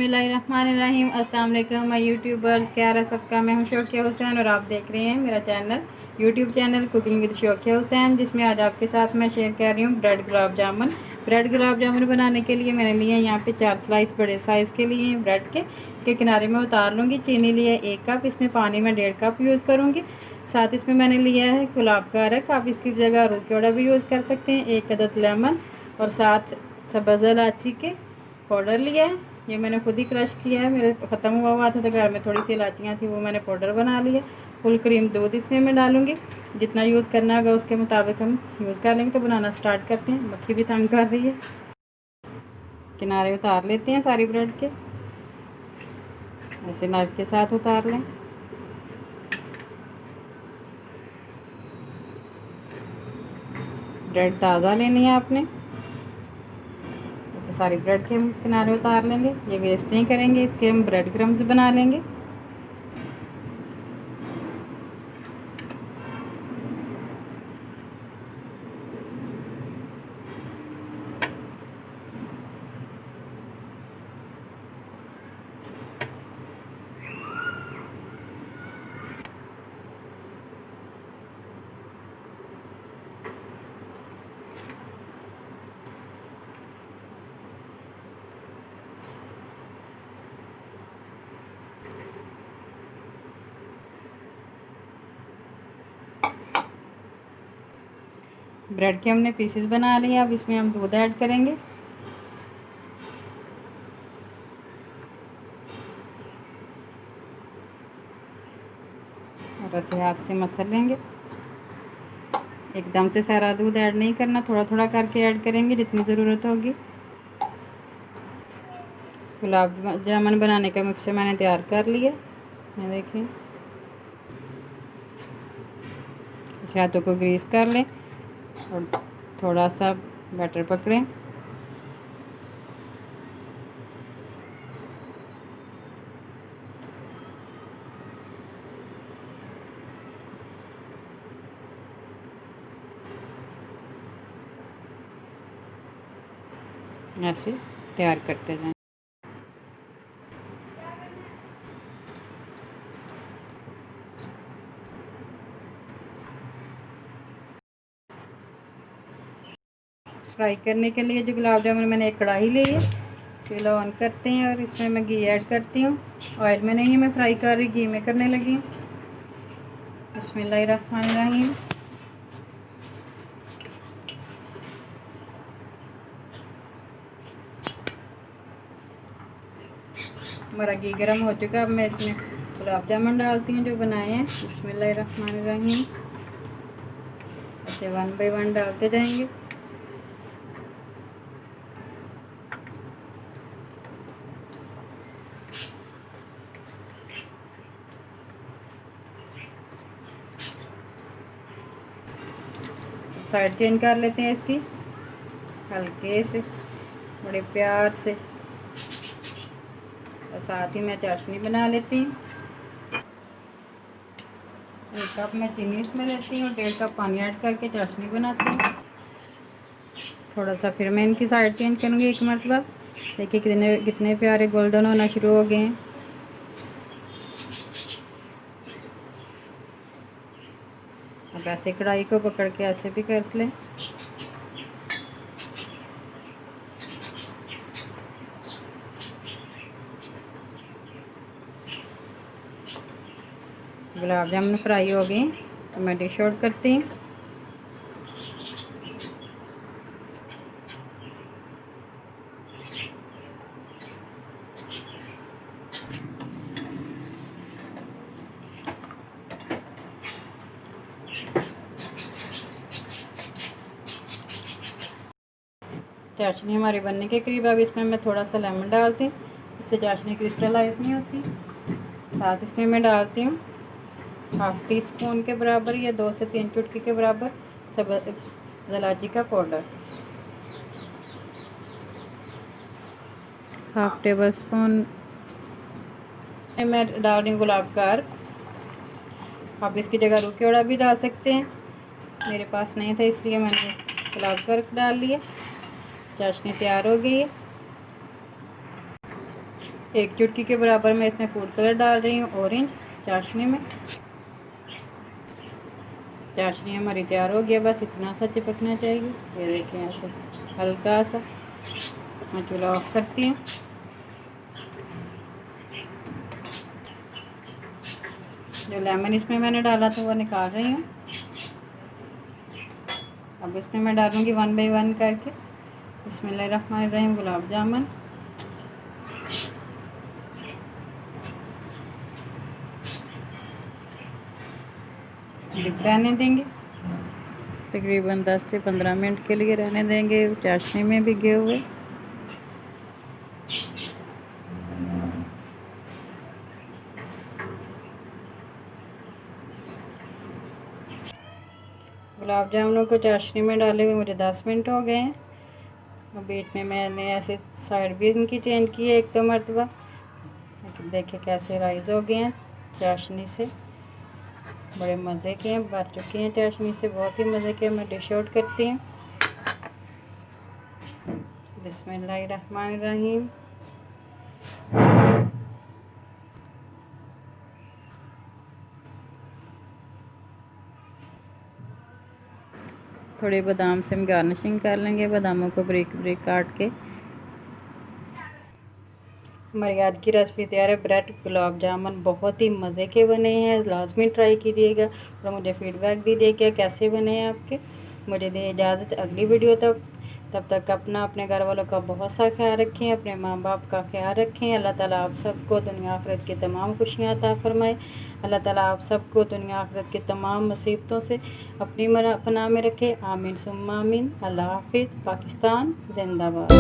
बिस्मिल्लाहिर्रहमानिर्रहीम। अस्सलाम वालेकुम माय यूट्यूबर्स, क्या हाल है सबका। मैं हूं शौकिया हुसैन और आप देख रहे हैं मेरा यूट्यूब चैनल कुकिंग विद शौकिया हुसैन, जिसमें आज आपके साथ मैं शेयर कर रही हूँ ब्रेड गुलाब जामुन। ब्रेड गुलाब जामुन बनाने के लिए मैंने लिए यहाँ पे 4 स्लाइस बड़े साइज़ के लिए ब्रेड के किनारे में उतार लूँगी। चीनी लिया 1 कप, इसमें पानी में 1.5 कप यूज़ करूँगी। साथ इसमें मैंने लिया है गुलाब का अरक, आप इसकी जगह रोकेड़ा भी यूज़ कर सकते हैं। 1 अदद लेमन और 7 सब्ज़ इलायची के पाउडर लिया है। ये मैंने खुद ही क्रश किया है, मेरे ख़त्म हुआ था तो घर में थोड़ी सी इलायचियाँ थी, वो मैंने पाउडर बना लिया। फुल क्रीम दूध इसमें मैं डालूँगी, जितना यूज़ करना होगा उसके मुताबिक हम यूज़ कर लेंगे। तो बनाना स्टार्ट करते हैं। मक्खी भी तंग कर रही है। किनारे उतार लेते हैं सारी ब्रेड के, ऐसे नाइफ के साथ उतार लें। ब्रेड ताज़ा लेनी है आपने। ऐसे सारी ब्रेड के हम किनारे उतार लेंगे, ये वेस्ट नहीं करेंगे, इसके हम ब्रेड क्रम्स बना लेंगे। ब्रेड के हमने पीसेस बना लिए। अब इसमें हम दूध ऐड करेंगे। और ऐसे हाथ से मसल लेंगे। एकदम से सारा दूध ऐड नहीं करना, थोड़ा थोड़ा करके ऐड करेंगे जितनी ज़रूरत होगी। गुलाब जामुन बनाने का मिक्सर मैंने तैयार कर लिया। ये देखिए, इस हाथों को ग्रीस कर लें और थोड़ा सा बैटर पकड़ें। ऐसे तैयार करते जाएं। फ्राई करने के लिए जो गुलाब जामुन मैंने एक कढ़ाई ली है, चूल्हा ऑन करते हैं और इसमें मैं घी ऐड करती हूँ। ऑयल में नहीं है, मैं फ्राई कर रही, घी में करने लगी हूँ। बिस्मिल्लाहिर्रहमानिर्रहीम। हमारा घी गर्म हो चुका है। अब मैं इसमें गुलाब जामुन डालती हूँ जो बनाए हैं। बिस्मिल्लाहिर्रहमानिर्रहीम। ऐसे 1 बाय 1 डालते जाएंगे। साइड चेंज कर लेते हैं इसकी हल्के से, बड़े प्यार से। और साथ ही मैं चाशनी बना लेती हूँ। 1 कप मैं चीनी इसमें लेती हूँ, 1.5 कप पानी ऐड करके चाशनी बनाती हूँ। थोड़ा सा फिर मैं इनकी साइड चेंज करूँगी एक मरतबा। देखिए कितने प्यारे गोल्डन होना शुरू हो गए हैं। अब ऐसे कढ़ाई को पकड़ के ऐसे भी कर लें। गुलाब जामुन फ्राई हो गए तो मैं डिश आउट करती हूँ। चाशनी हमारी बनने के करीब। अब इसमें मैं थोड़ा सा लेमन डालती हूँ, इससे चाशनी क्रिस्टलाइज नहीं होती। साथ इसमें मैं डालती हूँ 1/2 टीस्पून के बराबर या 2 से 3 चुटकी के बराबर सब्ज़ इलायची का पाउडर। 1/2 टेबल स्पून मैं डाल रही हूँ गुलाब का अर्क। आप इसकी जगह रुकेवड़ा भी डाल सकते हैं, मेरे पास नहीं था इसलिए मैंने गुलाब का अर्क डाल लिया। चाशनी तैयार हो गई है। 1 चुटकी के बराबर मैं इसमें फूड कलर डाल रही हूँ ऑरेंज चाशनी में। चाशनी हमारी तैयार हो गया, बस इतना सा चिपकना चाहिए। ये देखें ऐसे हल्का सा। मैं चूल्हा ऑफ करती हूँ। जो लेमन इसमें मैंने डाला था वो निकाल रही हूँ। अब इसमें मैं डालूँगी 1 बाय 1 करके। बिस्मिल्लाहिर्रहमानिर्रहीम गुलाब जामुन। डिप रहने देंगे, तकरीबन 10 से 15 मिनट के लिए रहने देंगे चाशनी में भिगे हुए। गुलाब जामुनों को चाशनी में डाले हुए मुझे 10 मिनट हो गए हैं। और बीच में मैंने ऐसे साइड भी इनकी चेंज की है 1-2 मरतबा। देखे कैसे राइज हो गए हैं चाशनी से, बड़े मज़े के हैं, भर चुके हैं चाशनी से, बहुत ही मज़े के। मैं डिश आउट करती हूँ। बिस्मिल्लाहिर्रहमानिर्रहीम। थोड़े बादाम से हम गार्निशिंग कर लेंगे, बादामों को ब्रिक ब्रिक काट के। हमारी आज की रेसिपी तैयार है। ब्रेड गुलाब जामुन बहुत ही मज़े के बने हैं, लाजमी ट्राई कीजिएगा और मुझे फ़ीडबैक दीजिएगा कैसे बने हैं आपके। मुझे दें इजाज़त, अगली वीडियो तब तक अपना अपने घर वालों का बहुत सा ख्याल रखें, अपने माँ बाप का ख्याल रखें। अल्लाह ताला आप सबको दुनिया आखिरत की तमाम खुशियाँ अता फरमाए। अल्लाह ताला आप सबको दुनिया आखिरत की तमाम मुसीबतों से अपनी पनाह में रखे। आमीन सुम्मा आमीन। अल्लाह हाफिज़। पाकिस्तान जिंदाबाद।